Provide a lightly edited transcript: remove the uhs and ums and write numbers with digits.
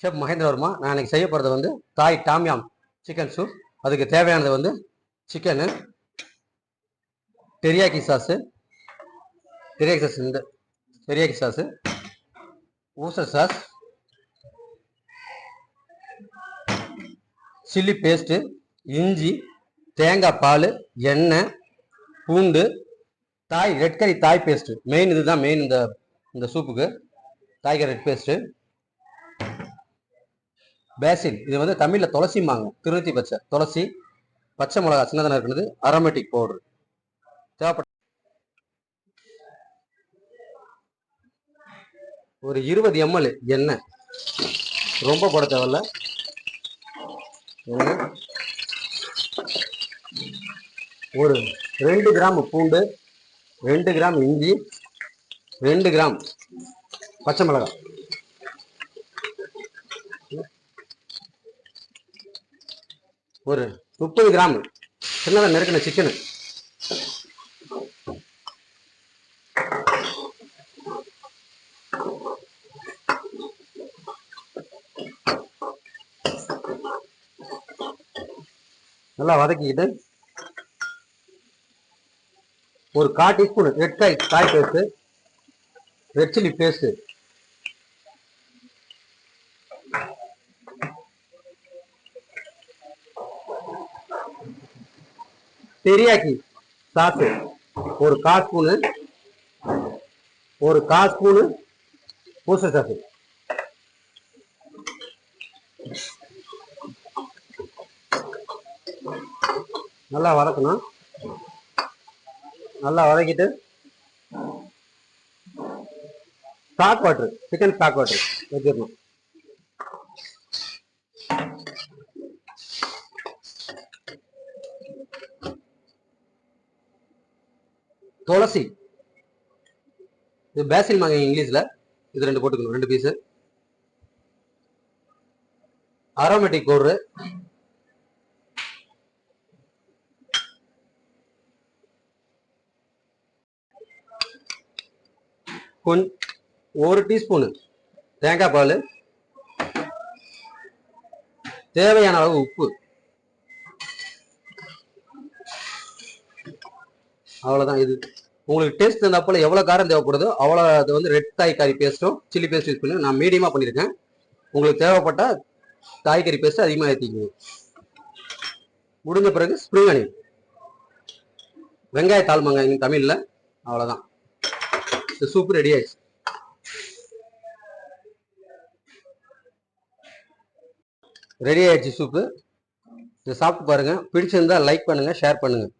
Chef Mahendravarma. நான் இன்னைக்கு செய்ய போகிறது வந்து தாய் டாம்யாம் சிக்கன் சூப். அதுக்கு தேவையானது வந்து chicken, teriyaki sauce, teriyaki sauce, Worcester sauce, chilli paste, இஞ்சி, தேங்காய் பால், எண்ணெய், பூண்டு, ரெட் கறி தாய் பேஸ்ட்டு. மெயின் இதுதான் மெயின் இந்த சூப்புக்கு. தாய்கறி ரெட் பேஸ்ட்டு, பேசில், இது வந்து தமிழில் துளசிமாங்க, திருநூத்தி பச்சை துளசி, பச்சை மிளகா சின்னதாக இருக்கிறது, அரோமேட்டிக் பவுடர் தேவைப்பட்ட ஒரு 20 ml எண்ணெய், ரொம்ப போட தேவையில்ல. எண்ணெய், ஒரு 2 கிராம் பூண்டு, 2 கிராம் இஞ்சி, 2 கிராம் பச்சை மிளகாய், ஒரு 30 கிராம் சின்னதாக நறுக்கின சிக்கனு, நல்லா வதக்கிக்கிட்டு ஒரு 1/4 டீஸ்பூன் ரெட் காய் paste, red chilli paste, teriyaki sauce ஒரு 1/4 ஸ்பூனு, ஒரு 1/4 ஸ்பூனு ஊசர் சாஸு, நல்லா வதக்கணும். நல்லா வதக்கிட்டு stock water, chicken stock water வச்சிடணும். துளசி, இது பேசில் மாங்க இங்கிலீஷ்ல, இது 2 போட்டுக்கணும், 2 பீஸு. அரோமேட்டிக் பவுடரு, ஒரு டீஸ்பூனு தேங்காய் பால், தேவையான அளவு உப்பு, அவ்வளோதான். இது உங்களுக்கு டேஸ்ட் தந்தப்போல எவ்வளோ காரம் தேவைப்படுதோ அவ்வளோ. அது வந்து ரெட் காய்கறி பேஸ்ட்டும் சில்லி பேஸ்ட் யூஸ் பண்ணி நான் மீடியமாக பண்ணியிருக்கேன். உங்களுக்கு தேவைப்பட்டால் காய்கறி பேஸ்ட்டு அதிகமாக ஏற்றிக்கணும். முடிஞ்ச பிறகு ஸ்ப்ரிங் அனியன், வெங்காய தாள்மாங்காய் தமிழில். அவ்வளோதான், இந்த சூப்பு ரெடி ஆயிடுச்சு. ரெடி ஆயிடுச்சு சூப்பு. இதை சாப்பிட்டு பாருங்கள். பிடிச்சிருந்தா லைக் பண்ணுங்கள், ஷேர் பண்ணுங்கள்.